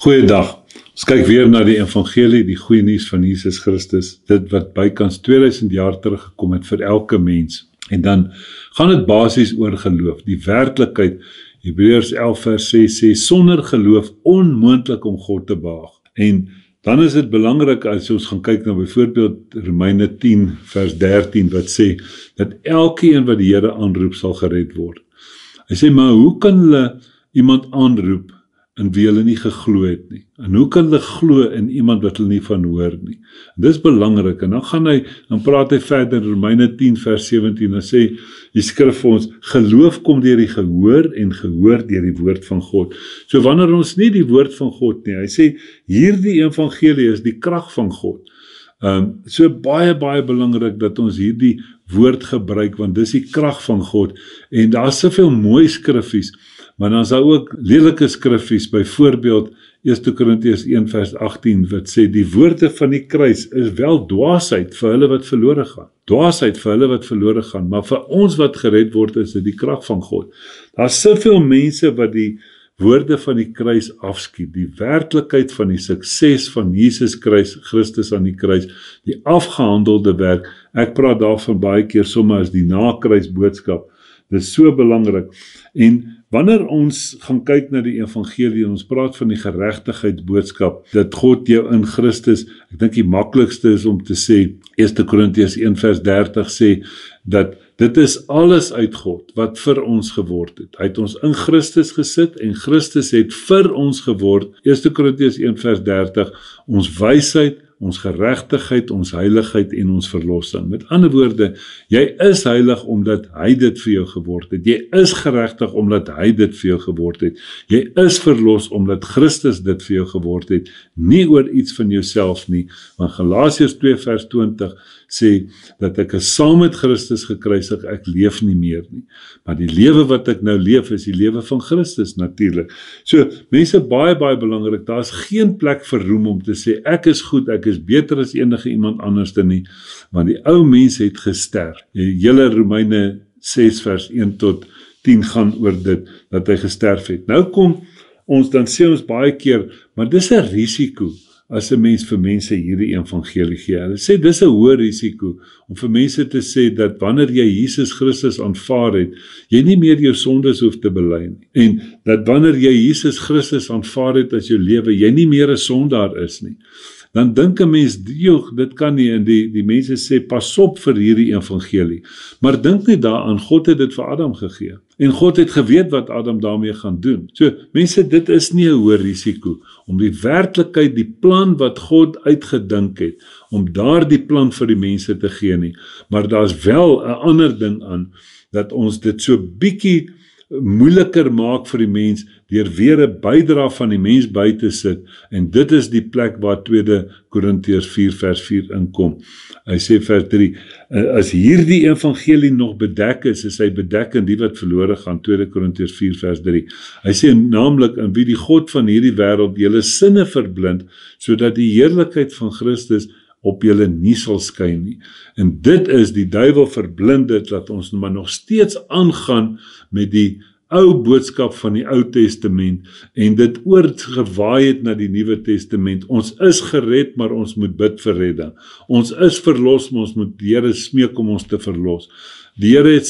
Goeiedag. Ons kyk weer na die evangelie, die goeie nuus van Jesus Christus, dit wat bykans 2000 jaar terug gekom het vir elke mens. En dan gaan dit basies oor geloof, die werklikheid. Hebreërs 11 vers 6 sê, sonder geloof onmoontlik om God te behaag. En dan is dit belangrik as ons gaan kyk na byvoorbeeld Romeine 10 vers 13 wat sê, dat elkeen wat die Here aanroep sal gered word. Hy sê, maar hoe kan hulle iemand aanroep in wie hulle nie geglo het nie? En hoe kan hulle glo in iemand wat hulle nie van hoor nie? En dis belangrik, en dan praat hy verder, Romeine 10 vers 17, dan sê die skrif vir ons, geloof kom deur die gehoor en gehoor deur die woord van God. So wanneer ons nie die woord van God nie, hy sê, hierdie evangelie is die krag van God. So baie belangrik dat ons hierdie woord gebruik, want dis die krag van God, en daar is soveel mooi skriffies, maar dan is daar ook lelike skriffies, byvoorbeeld 1 Korintiërs 1 vers 18, wat sê, die woorde van die kruis is wel dwaasheid vir hulle wat verlore gaan. Dwaasheid vir hulle wat verlore gaan, maar vir ons wat gered word, is dit die krag van God. Daar is soveel mense wat die woorde van die kruis afskiet, die werklikheid van die sukses van Jesus Christus aan die kruis, die afgehandelde werk, ek praat daarvan baie keer sommer as die na-kruis boodskap, dit is so belangrik, en wanneer ons gaan kyk na die evangelie, en ons praat van die geregtigheidsboodskap, dat God jou in Christus, ek dink die maklikste is om te sê, 1 Korintiërs 1 vers 30 sê, dat dit is alles uit God, wat vir ons geword het. Hy het ons in Christus gesit, en Christus het vir ons geword, 1 Korintiërs 1 vers 30, ons wysheid, ons geregtigheid, ons heiligheid en ons verlossing. Met ander woorde, jy is heilig omdat hy dit vir jou geword het. Jy is geregtig omdat hy dit vir jou geword het. Jy is verlos omdat Christus dit vir jou geword het, nie oor iets van jouself nie, want Galasiërs 2 vers 20 sê, dat ek is saam met Christus gekruisig, ek leef nie meer nie. Maar die lewe wat ek nou leef, is die lewe van Christus natuurlik. So, mense, baie belangrik, daar is geen plek vir roem om te sê, ek is goed, ek is beter as enige iemand anders nie, want die ou mens het gesterf. Die hele Romeine 6 vers 1 tot 10 gaan oor dit, dat hy gesterf het. Nou kom ons, dan sê ons baie keer, maar dis 'n risiko, as 'n mens vir mense hierdie evangelie gee. Hulle sê, dis 'n hoë risiko, om vir mense te sê, dat wanneer jy Jesus Christus aanvaar het, jy nie meer jou sondes hoef te bely nie. En dat wanneer jy Jesus Christus aanvaar het as jou lewe, jy nie meer 'n sondaar is nie. Dan dink 'n mens, dit kan nie, en die mense sê, pas op vir hierdie evangelie. Maar dink nie daaraan, God het dit vir Adam gegee, en God het geweet wat Adam daarmee gaan doen. So, mense, dit is nie 'n hoë risiko, om die werklikheid, die plan wat God uitgedink het, om daar die plan vir die mense te gee nie. Maar daar is wel 'n ander ding aan, dat ons dit so bietjie moeiliker maak vir die mens, deur weer 'n bydra van die mens by te sit, en dit is die plek waar 2 Korintiërs 4 vers 4 inkom. Hy sê vers 3, as hierdie evangelie nog bedek is hy bedek in die wat verlore gaan, 2 Korintiërs 4 vers 3. Hy sê naamlik, in wie die God van hierdie wêreld julle sinne verblind, sodat die heerlikheid van Christus op julle nie sal skyn nie. En dit is die duiwel verblind dit, dat ons maar nog steeds aangaan met die ou boodskap van die Ou Testament, en dit oorgewaai het na die Nuwe Testament. Ons is gered, maar ons moet bid vir redding. Ons is verlos, maar ons moet die Here smeek om ons te verlos. Die Here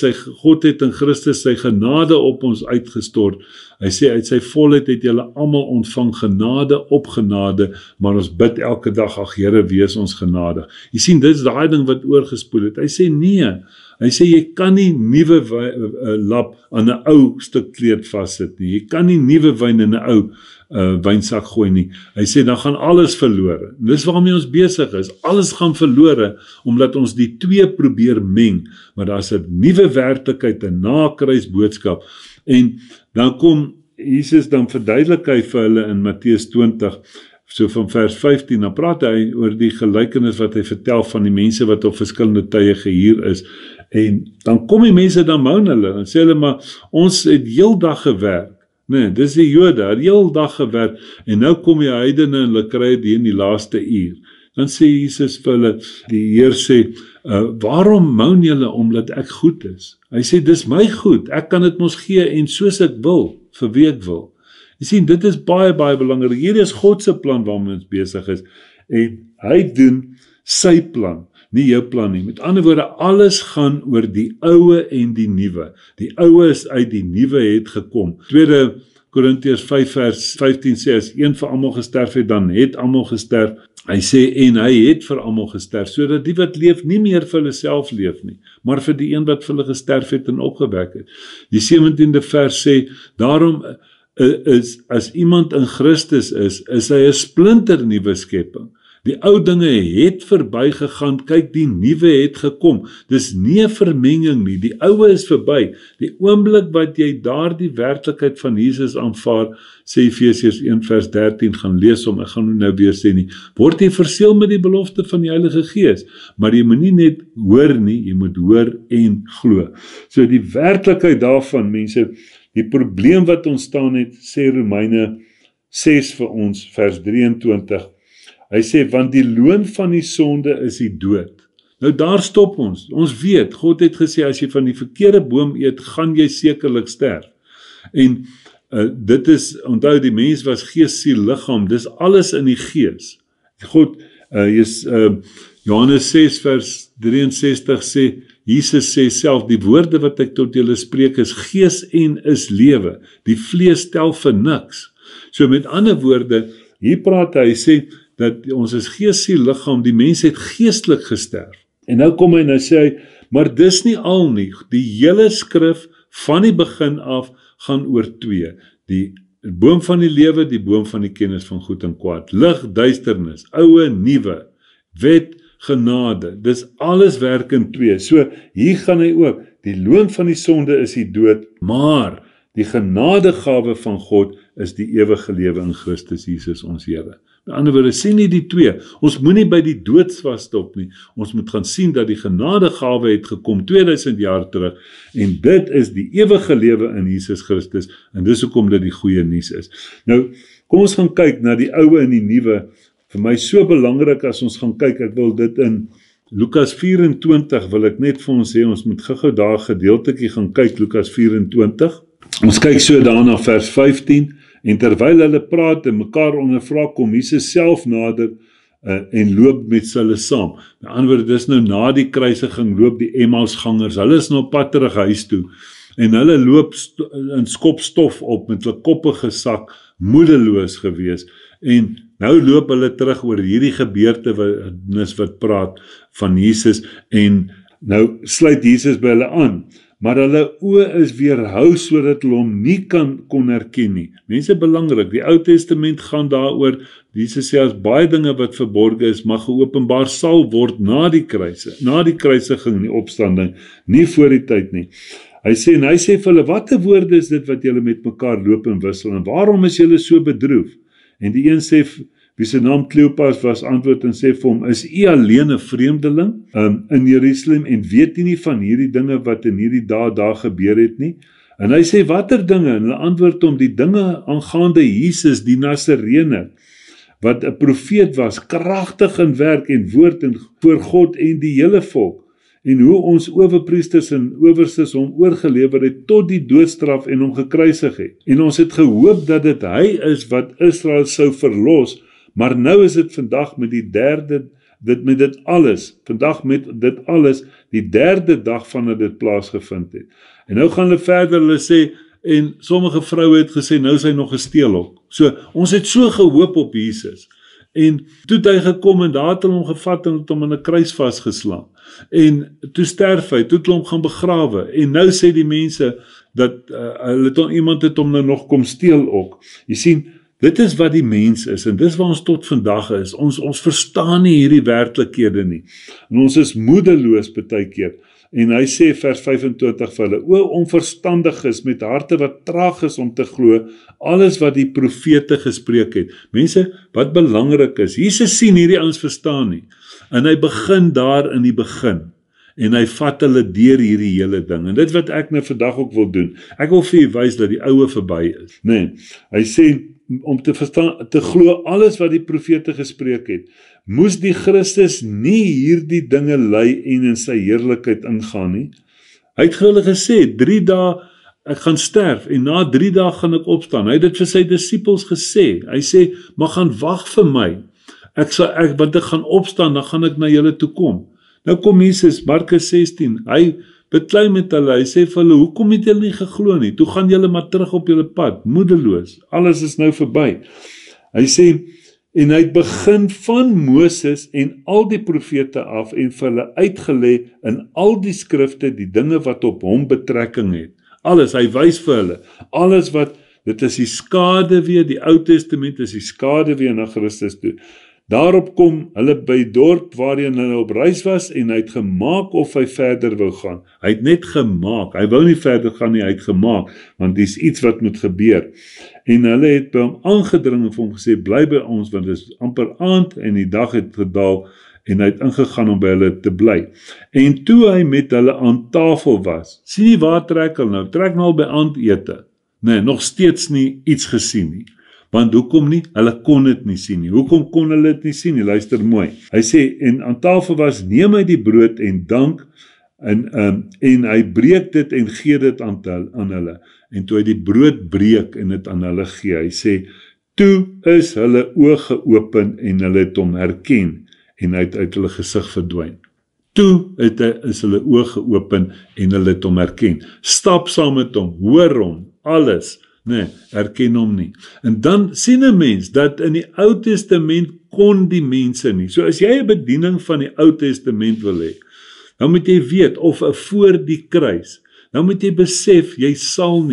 God het in Christus sy genade op ons uitgestort. Hy sê, uit sy volheid het julle almal ontvang genade op genade, maar ons bid elke dag, ag Here, wees ons genadig. Jy sien, dit is daai ding wat oorgespoel het. Hy sê, nee, hy sê, jy kan nie nuwe lap aan 'n ou stuk kleed vassit nie. Jy kan nie nuwe wyn in 'n ou wynsak gooi nie. Hy sê, dan gaan alles verlore. En dis waarmee ons besig is. Alles gaan verlore, omdat ons die twee probeer meng. Maar daar is 'n nuwe werklikheid, 'n na-kruis boodskap. En dan kom Jesus, dan verduidelik hy vir hulle in Matteus 20, so van vers 15, dan praat hy oor die gelykenis wat hy vertel van die mense wat op verskillende tye gehuur is. En dan kom die mense, dan moan hulle, dan sê hulle, maar ons het heeldag gewerk. Nee, dis die Jode, heeldag gewerk, en nou kom die heidene en hulle kry dit in die laaste uur. Dan sê Jesus vir hulle, die Heer sê, waarom moan julle omdat ek goed is? Hy sê, dis my goed, ek kan dit mos gee en soos ek wil, vir wie ek wil. Jy sien, dit is baie belangrik. Hier is God se plan waarmee ons besig is. En hy doen sy plan, nie jou plan nie. Met ander woorde, alles gaan oor die ouwe en die nuwe. Die ouwe is uit, die nuwe het gekom. 2 Korintiërs 5 vers 15 sê, as een vir almal gesterf het, dan het almal gesterf. Hy sê, en hy het vir almal gesterf, sodat die wat leef nie meer vir hulle self leef nie, maar vir die een wat vir hulle gesterf het en opgewek het. Die 17de vers sê, daarom as iemand in Christus is hy 'n splinter nuwe skepping. Die ou dinge het verbygegaan, kyk, die nuwe het gekom. Dis nie 'n vermenging nie, die ouwe is verby. Die oomblik wat jy daardie werklikheid van Jesus aanvaar, sê Efesiërs 1 vers 13, gaan lees hom, ek gaan nou weer sê nie, word jy verseël met die belofte van die Heilige Gees, maar jy moet nie net hoor nie, jy moet hoor en glo. So die werklikheid daarvan, mense, die probleem wat ontstaan het, sê Romeine 6 vir ons, vers 23, hy sê, want die loon van die sonde is die dood. Nou daar stop ons. Ons weet, God het gesê, as jy van die verkeerde boom eet, gaan jy sekerlik sterf. En dit is, onthou, die mens was gees, siel, liggaam, dis alles in die gees. God, Johannes 6 vers 63 sê, Jesus sê self, die woorde wat ek tot julle spreek is gees en is lewe. Die vlees tel vir niks. So met ander woorde, hier praat hy sê, dat ons is gees, siel, liggaam, die mens het geestelik gesterf. En nou kom hy en nou sê hy, maar dis nie al nie, die hele skrif van die begin af gaan oor 2. Die boom van die lewe, die boom van die kennis van goed en kwaad. Lig, duisternis, ouwe, nuwe, wet, genade. Dis alles werk in 2. So hier gaan hy ook, die loon van die sonde is die dood, maar die genadegawe van God is die ewige lewe in Christus Jesus ons Here. Met ander woorde, sien nie die 2. Ons moenie by die dood vasstop nie. Ons moet gaan sien dat die genadegawe het gekom 2000 jaar terug en dit is die ewige lewe in Jesus Christus en dis hoekom dit die goeie nuus is. Nou, kom ons gaan kyk na die ouwe en die nuwe. Vir my so belangrik as ons gaan kyk, ek wil dit in Lukas 24 wil ek net vir ons sê, ons moet gou daar gedeeltetjie gaan kyk, Lukas 24. Ons kyk so daarna vers 15, en terwyl hulle praat en mekaar ondervra, kom Jesus self nader en loop met hulle saam. Met ander woorde, dis nou na die kruisiging loop die Emmausgangers, hulle is nou pad terug huis toe, en hulle loop en skop stof op met hulle koppe gesak, moedeloos gewees, en nou loop hulle terug oor hierdie gebeurtenis wat praat van Jesus, en nou sluit Jesus by hulle aan, maar hulle oë is weerhou sodat hulle hom nie kon herken nie. Mense, belangrik, die Ou Testament gaan daaroor, Jesus sê as baie dinge wat verborge is, mag geopenbaar sal word na die kruisiging en die opstanding, nie voor die tyd nie. Hy sê vir hulle, watter woorde is dit wat julle met mekaar loop en wissel, en waarom is julle so bedroef? En die een sê, wie sy naam Kleopas was, antwoord en sê vir hom, is u alleen 'n vreemdeling in Jerusalem en weet u nie van hierdie dinge wat in hierdie daar gebeur het nie? En hy sê, watter dinge? En hulle antwoord hom, die dinge aangaande Jesus, die Nasarener, wat 'n profeet was, kragtig in werk en woord en voor God en die hele volk, en hoe ons owerpriesters en owerstes hom oorgelewer het tot die doodstraf en hom gekruisig het. En ons het gehoop dat dit hy is wat Israel sou verlos, maar nou is dit vandag met die derde dag vandat dit plaasgevind het. En nou gaan hulle verder, hulle sê, en sommige vroue het gesê, nou is hy nog gesteel ook. So, ons het so gehoop op Jesus. En toe het hy gekom en daar het hulle hom gevat en het hom in 'n kruis vasgeslaan. En toe sterf hy, toe het hulle hom gaan begrawe. En nou sê die mense dat iemand het hom nou nog kom steel ook. Jy sien, dit is wat die mens is en dis waar ons tot vandag is. Ons verstaan nie hierdie werklikhede nie. En ons is moedeloos baie keer. En hy sê vers 25 vir hulle, o onverstandiges met harte wat traag is om te glo, alles wat die profete gespreek het. Mense, wat belangrik is, Jesus sien hierdie ouens verstaan nie. En hy begin daar in die begin. En hy vat hulle deur hierdie hele ding. En dit wat ek nou vandag ook wil doen. Ek wil vir julle wys dat die ouwe verby is. Nee, hy sê, om te verstaan, te glo alles wat die profete gespreek het, moes die Christus nie hierdie dinge ly en in sy heerlikheid ingaan nie. Hy het hulle gesê, 3 dae ek gaan sterf en na 3 dae gaan ek opstaan. Hy het dit vir sy disippels gesê. Hy sê, maar gaan wag vir my. Want ek gaan opstaan, dan gaan ek na julle toe kom. Nou kom Jesus, Markus 16, hy beklei met hulle, hy sê vir hulle, hoekom het julle nie geglo nie? Toe gaan julle maar terug op julle pad, moedeloos, alles is nou verby. Hy sê, en hy het begin van Moses en al die profete af en vir hulle uitgelê in al die skrifte die dinge wat op hom betrekking het. Alles, hy wys vir hulle, alles wat, dit is die skaduwee, die Ou Testament is die skaduwee na Christus toe. Daarop kom hulle by dorp waarheen hulle op reis was en hy het gemaak of hy verder wou gaan. Hy het net gemaak, hy wou nie verder gaan nie, hy het gemaak, want dit is iets wat moet gebeur. En hulle het by hom aangedring en vir hom gesê, bly by ons, want dit is amper aand en die dag het gedaal en hy het ingegaan om by hulle te bly. En toe hy met hulle aan tafel was, sien jy waar trek hulle nou? Trek nou al by aandete. Nee, nog steeds nie iets gesien nie. Want hoekom nie? Hulle kon dit nie sien nie. Hoekom kon hulle dit nie sien nie? Luister mooi. Hy sê, en aan tafel was, neem hy die brood en dank, en hy breek dit en gee dit aan hulle. En toe hy die brood breek en dit aan hulle gee, hy sê, toe is hulle oë geopen en hulle het hom herken en hy het uit hulle gesig verdwyn. Toe is hulle oë geopen en hulle het hom herken. Stap saam met hom, hoor hom, alles. Nee, herken hom nie. En dan sien 'n mens dat in die Ou Testament kon die mense nie. So as jy 'n bediening van die Ou Testament wil hê, dan moet jy weet of voor die kruis, dan moet jy besef jy sal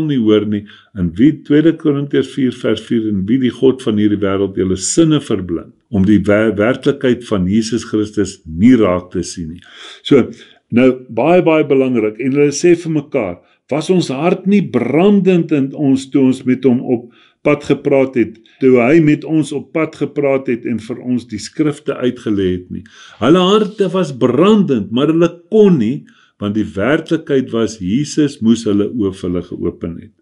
nie hoor nie in wie 2 Korintiërs 4 vers 4 en wie die God van hierdie wêreld julle sinne verblind om die werklikheid van Jesus Christus nie raak te sien nie. So nou baie belangrik en hulle sê vir mekaar, was ons hart nie brandend in ons toe ons met hom op pad gepraat het, toe hy met ons op pad gepraat het en vir ons die skrifte uitgelê het nie. Hulle harte was brandend, maar hulle kon nie, want die werklikheid was Jesus moes hulle oë vir hulle geopen het.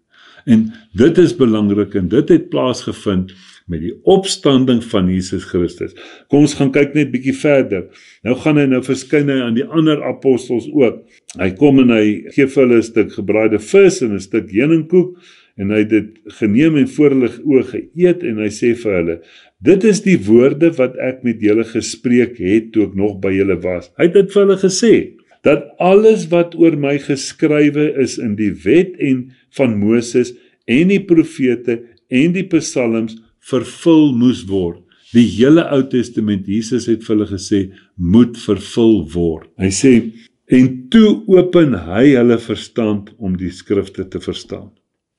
En dit is belangrik en dit het plaasgevind met die opstanding van Jesus Christus. Kom ons gaan kyk net bietjie verder. Nou verskyn hy aan die ander apostels ook. Hy kom en hy gee vir hulle 'n stuk gebraaide vis en 'n stuk heuningkoek en hy het dit geneem en voor hulle oë geëet en hy sê vir hulle, dit is die woorde wat ek met julle gespreek het toe ek nog by julle was. Hy het dit vir hulle gesê, dat alles wat oor my geskrywe is in die wet en van Moses en die profete en die psalms vervul moes word. Die hele Ou Testament, Jesus het vir hulle gesê, moet vervul word. Hy sê, en toe open hy hulle verstand om die skrifte te verstaan.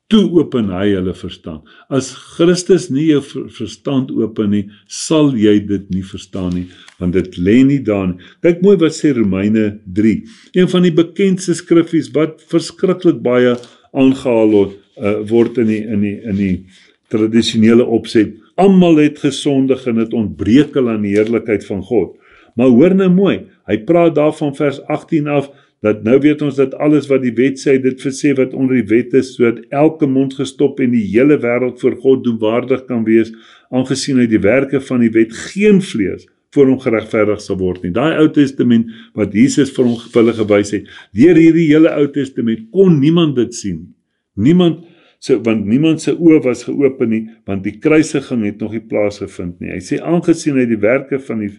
Toe open hy hulle verstand. As Christus nie jou verstand open nie, sal jy dit nie verstaan nie, want dit lê nie daar nie. Kyk mooi wat sê Romeine 3. Een van die bekendste skriffies wat verskriklik baie aangehaal word in die tradisionele opset. Almal het gesondig en het ontbreek hulle aan die heerlikheid van God. Maar hoor nou mooi, hy praat daarvan vers 18 af, dat nou weet ons dat alles wat die wet sê, dit versê wat onder die wet is, sodat elke mond gestop en die hele wêreld voor God doenwaardig kan wees, aangesien uit die werke van die wet geen vlees voor hom geregverdig sal word nie. Daai Ou Testament wat Jesus vir hulle gewys het, deur hierdie hele Ou Testament kon niemand dit sien. Want niemand se oë was geopen nie, want die kruisiging het nog nie plaasgevind nie. Hy sê aangesien uit die werke van die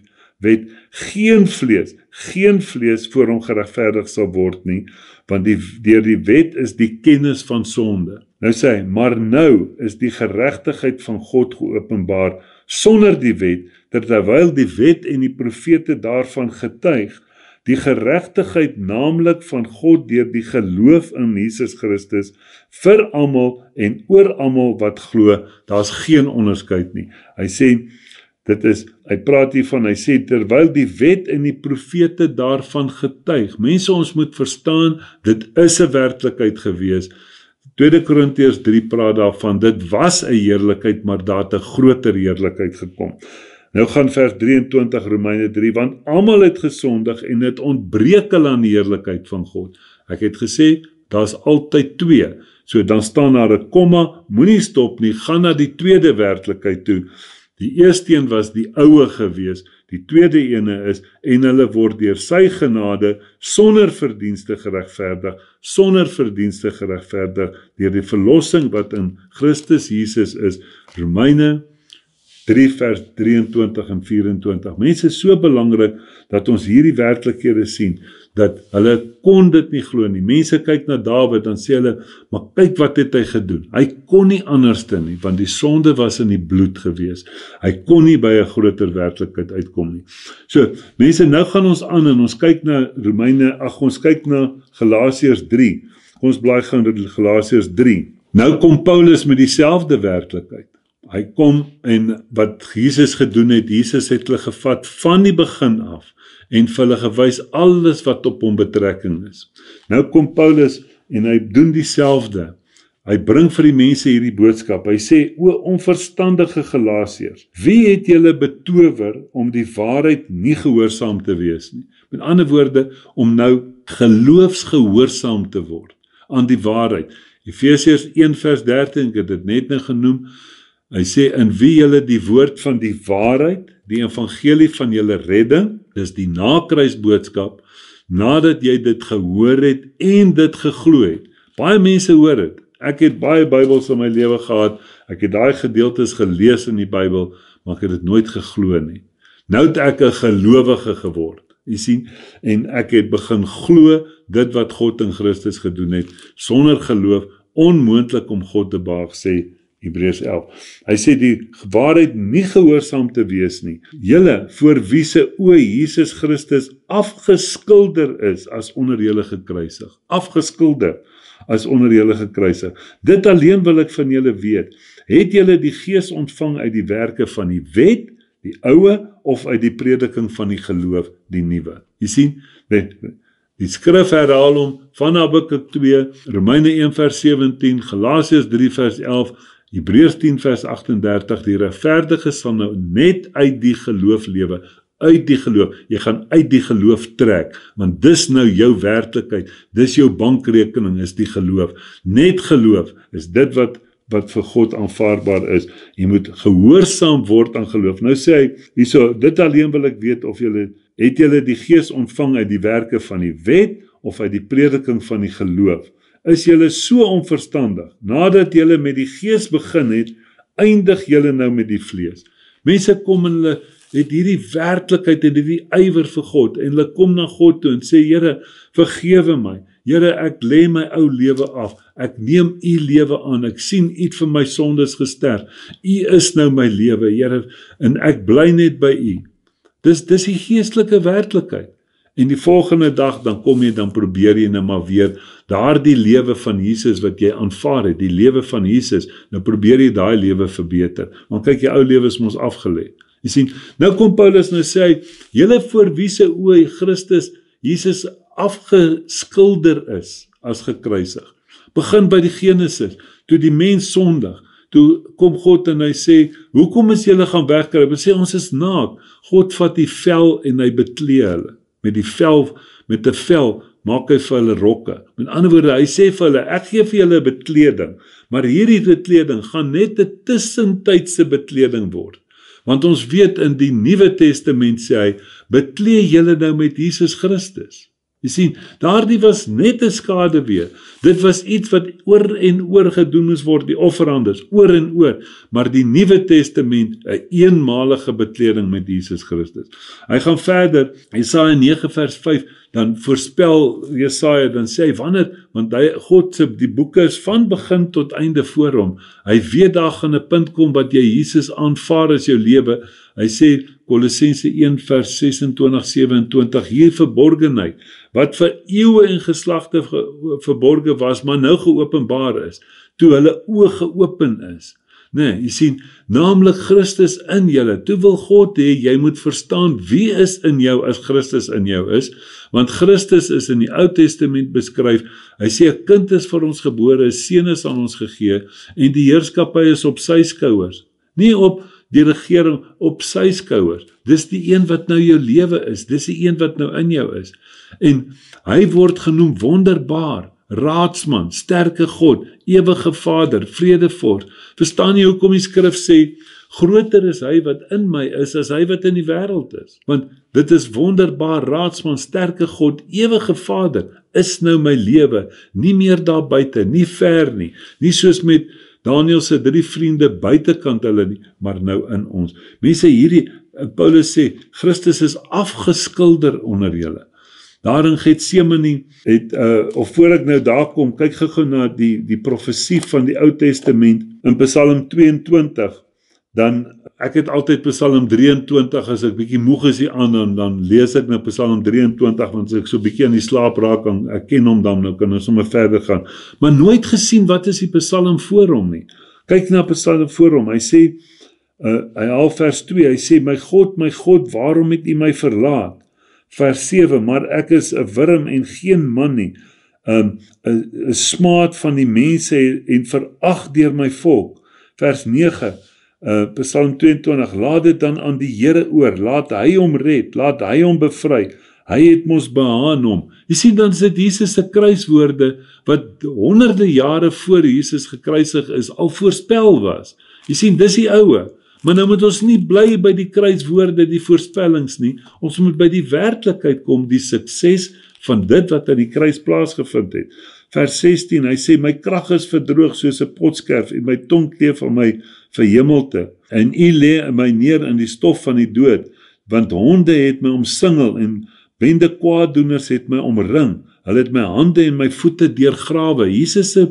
wet geen vlees voor hom geregverdig sal word nie, want deur die wet is die kennis van sonde. Nou sê hy, maar nou is die geregtigheid van God geopenbaar sonder die wet, terwyl die wet en die profete daarvan getuig, die geregtigheid naamlik van God deur die geloof in Jesus Christus vir almal en oor almal wat glo, daar's geen onderskeid nie. Hy sê, hy praat hiervan, hy sê, terwyl die wet en die profete daarvan getuig. Mense, ons moet verstaan, dit is 'n werklikheid gewees. 2 Korintiërs 3 praat daarvan, dit was 'n heerlikheid, maar daar het 'n groter heerlikheid gekom. Nou gaan vers 23 Romeine 3, want almal het gesondig en het ontbreek hulle aan die heerlikheid van God. Ek het gesê, daar's altyd 2. So dan staan daar 'n komma, moenie stop nie, gaan na die tweede werklikheid toe. Die eerste een was die oue gewees, Die tweede ene is, en hulle word deur sy genade sonder verdienste geregverdig, deur die verlossing wat in Christus Jesus is. Romeine 3 vers 23 en 24. Mense, is so belangrik dat ons hierdie werklikhede sien, dat hulle kon dit nie glo nie. Mense kyk na Dawid, dan sê hulle, maar kyk wat het hy gedoen. Hy kon nie anderste nie, want die sonde was in die bloed gewees. Hy kon nie by 'n groter werklikheid uitkom nie. So, mense, nou gaan ons aan en ons kyk na ons kyk na Galasiërs 3. Ons blaai gaan Galasiërs 3. Nou kom Paulus met dieselfde werklikheid. Hy kom en wat Jesus gedoen het, Jesus het hulle gevat van die begin af en vir hulle gewys alles wat op hom betrekking is. Nou kom Paulus en hy doen dieselfde. Hy bring vir die mense hierdie boodskap. Hy sê, o onverstandige Galasiërs, wie het julle betower om die waarheid nie gehoorsaam te wees nie? Met ander woorde, om nou geloofsgehoorsaam te word aan die waarheid. Efesiërs 1 vers 13, ek het dit net nou genoem. Hy sê, in wie julle die woord van die waarheid, die evangelie van julle redding, dis die nakruisboodskap, nadat jy dit gehoor het en dit geglo het. Baie mense hoor dit. Ek het baie Bybels in my lewe gehad, ek het daai gedeeltes gelees in die Bybel, maar ek het dit nooit geglo nie. Nou het ek 'n gelowige geword, jy sien, en ek het begin glo dit wat God in Christus gedoen het, sonder geloof, onmoontlik om God te behaag, sê Hebreërs 11. Hy sê die waarheid nie gehoorsaam te wees nie. Julle, voor wie se oë Jesus Christus afgeskilder is as onder julle gekruisig. Afgeskilder as onder julle gekruisig. Dit alleen wil ek van julle weet. Het julle die Gees ontvang uit die werke van die wet, die oue, of uit die prediking van die geloof, die nuwe? Jy sien, die skrif herhaal hom van Habakuk 2, Romeine 1 vers 17, Galasiërs 3 vers 11, Hebreërs 10 vers 38, die regverdige sal nou net uit die geloof lewe, uit die geloof, jy gaan uit die geloof trek, want dis nou jou werklikheid, dis jou bankrekening, is die geloof. Net geloof is dit wat vir God aanvaarbaar is. Jy moet gehoorsaam word aan geloof. Nou sê hy, hierso, dit alleen wil ek weet of het julle die Gees ontvang uit die werke van die wet, of uit die prediking van die geloof? Is julle so onverstandig, nadat julle met die Gees begin het, eindig julle nou met die vlees. Mense kom en hulle het hierdie werklikheid en hierdie ywer vir God, en hulle kom na God toe en sê, Here, vergewe my, Here, ek lê my ou lewe af, ek neem u lewe aan, ek sien u het vir my sondes gesterf, u is nou my lewe, Here, en ek bly net by u. Dis die geestelike werklikheid. En die volgende dag, dan kom jy, dan probeer jy nou maar weer, daardie lewe van Jesus wat jy aanvaar het, die lewe van Jesus, nou probeer jy daai lewe verbeter, want kyk, jy ou lewe is mos afgelê. Jy sien, nou kom Paulus nou sê hy, julle voor wie se oë Christus, Jesus afgeskilder is, as gekruisig. Begin by die Genesis, toe die mens sondig, toe kom God en hy sê, hoekom is julle gaan wegkruip? Hy sê, ons is naak. God vat die vel en hy beklee hulle. Met die vel, met 'n vel, maak hy vir hulle rokke. Met ander woorde, hy sê vir hulle, ek gee vir julle bekleding, maar hierdie bekleding gaan net 'n tussentydse bekleding word. Want ons weet in die Nuwe Testament sê hy, beklee julle nou met Jesus Christus. Jy sien, daardie was net 'n skaduwee. Dit was iets wat oor en oor gedoen moes word, die offerandes, oor en oor. Maar die Nuwe Testament, 'n eenmalige bekleding met Jesus Christus. Hy gaan verder, Jesaja 9 vers 5, dan voorspel Jesaja, dan sê hy, wanneer, want God se die boeke is van begin tot einde voor hom. Hy weet daar gaan 'n punt kom wat jy Jesus aanvaar as jou lewe. Hy sê, Kolossense 1 vers 26-27, hier verborgenheid, wat vir eeue en geslagte verborgen was, maar nou geopenbaar is, toe hulle oë geopen is. Nee, jy sien, naamlik Christus in julle. Toe wil God hê, jy moet verstaan wie is in jou as Christus in jou is, want Christus is in die Ou Testament beskryf, hy sê, 'n kind is vir ons gebore, 'n seun is aan ons gegee, en die heerskappy is op sy skouers. Nie op die regering, op sy skouers. Dis die een wat nou jou lewe is, dis die een wat nou in jou is. En hy word genoem wonderbaar, Raadsman, sterke God, ewige Vader, vredevors. Verstaan jy hoekom die skrif sê, groter is hy wat in my is as hy wat in die wêreld is? Want dit is wonderbaar, Raadsman, sterke God, ewige Vader, is nou my lewe, nie meer daar buite, nie ver nie, nie soos met Daniel se 3 vriende buitekant hulle nie, maar nou in ons. Mense, hierdie, Paulus sê, Christus is afgeskilder onder julle. Daar in Getsemane het, of voor ek nou daar kom, kyk gou na die profesie van die Ou Testament, in Psalm 22, dan, ek het altyd Psalm 23, as ek bietjie moeg is dan lees ek nou Psalm 23, want as ek so bietjie aan die slaap raak, ek ken hom dan, nou kan ons sommer verder gaan, maar nooit gesien, wat is die Psalm voor hom nie. Kyk na Psalm voor hom, hy sê, hy haal vers 2, hy sê, my God, waarom het U my verlaat? Vers 7, maar ek is 'n wurm en geen man nie, 'n smaad van die mense en verag deur my volk. Vers 9, Psalm 22, laat dit dan aan die Here oor, laat hy hom red, laat hy hom bevry, hy het mos behaan hom. Jy sien, dan is dit Jesus se kruiswoorde, wat honderde jare voor Jesus gekruisig is, al voorspel was. Jy sien, dis die oue. Maar nou moet ons nie bly by die kruiswoorde, die voorspellings nie. Ons moet by die werklikheid kom, die sukses van dit wat aan die kruis plaasgevind het. Vers 16, hy sê, my krag is verdroog soos 'n potskerf en my tong kleef aan my verhemelte. En U lê my neer in die stof van die dood, want honde het my omsingel en bende kwaaddoeners het my omring. Hulle het my hande en my voete deurgrawe. Jesus se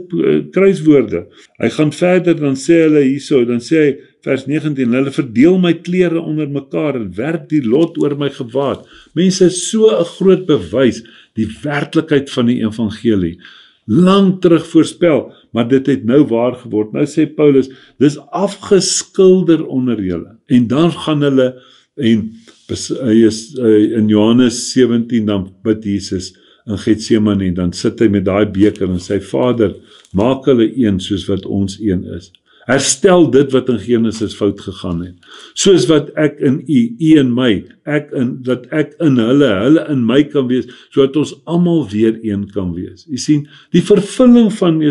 kruiswoorde. Hy gaan verder, dan sê hulle hierso, dan sê hy, vers 19, hulle verdeel my klere onder mekaar en werp die lot oor my gewaad. Mense, so 'n groot bewys, die werklikheid van die evangelie. Lang terug voorspel, maar dit het nou waar geword. Nou sê Paulus, dis afgeskilder onder julle. En dan gaan hulle, en in Johannes 17, dan bid Jesus in Getsemane, dan sit hy met daai beker en sê, Vader, maak hulle een soos wat ons een is. Herstel dit wat in Genesis fout gegaan het. Soos wat ek in U in my, dat ek in hulle in my kan wees, sodat ons almal weer een kan wees. Jy sien, die vervulling van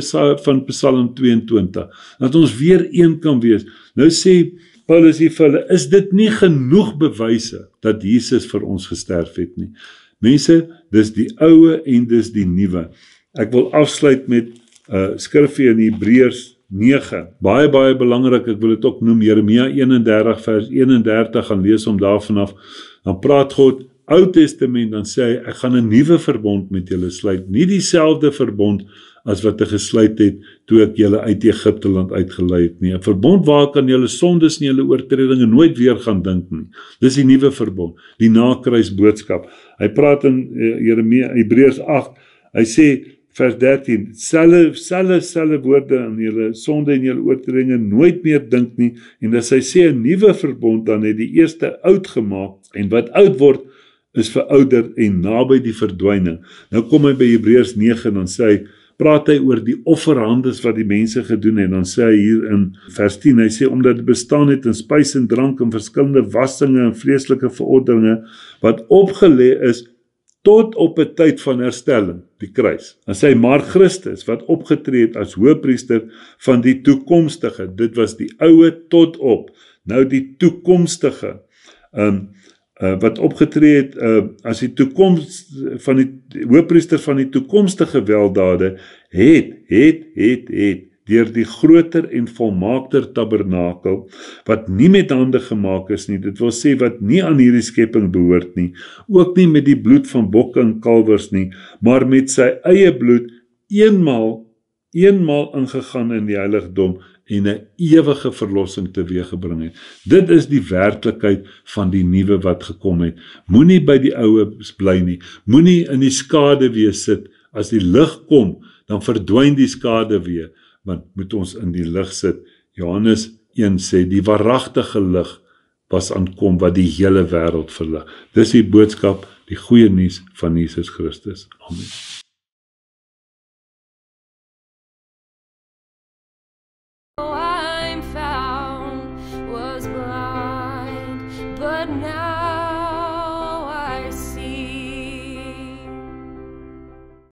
Psalm 22, dat ons weer een kan wees. Nou sê Paulus hier vir hulle, is dit nie genoeg bewyse dat Jesus vir ons gesterf het nie? Mense, dis die oue en dis die nuwe. Ek wil afsluit met skrifgie in Hebreërs 9, baie belangrik, ek wil dit ook noem, Jeremia 31 vers 31, gaan lees om daarvan af, dan praat God, Ou Testament, dan sê hy, ek gaan 'n nuwe verbond met julle sluit, nie dieselfde verbond as wat ek gesluit het, toe ek julle uit Egipte land uitgelei het nie, 'n verbond waar ek aan julle sondes en julle oortredinge nooit weer gaan dink nie, dis die nuwe verbond, die nakruis boodskap. Hy praat in Hebreërs 8, hy sê, vers 13, selfe woorde aan julle sonde en julle oortredinge nooit meer dink nie, en as hy sê 'n nuwe verbond, dan het die eerste oud gemaak, en wat oud word, is verouder en naby die verdwyning. Nou kom hy by Hebreërs 9, dan sê hy, praat hy oor die offerhandes wat die mense gedoen het, dan sê hy hier in vers 10, hy sê, omdat dit bestaan het in spys en drank, en verskillende wassinge en vleeslike verordeninge, wat opgelê is, tot op 'n tyd van herstelling, die kruis. Dan sê hy, maar Christus, wat opgetree het as hoëpriester van die toekomstige, dit was die oue tot op, nou die toekomstige, wat opgetree het as die hoëpriester van die toekomstige weldade, het deur die groter en volmaakter tabernakel, wat nie met hande gemaak is nie, dit wil sê wat nie aan hierdie skepping behoort nie, ook nie met die bloed van bokke en kalwers nie, maar met sy eie bloed eenmaal ingegaan in die heiligdom en 'n ewige verlossing teweeggebring het. Dit is die werklikheid van die nuwe wat gekom het. Moenie by die oue bly nie, moenie in die skaduwee sit. As die lig kom, dan verdwyn die skaduwee, want moet ons in die lig sit. Johannes 1 sê, die waaragtige lig was aankom wat die hele wêreld verlig. Dis die boodskap, die goeie nuus van Jesus Christus. Amen.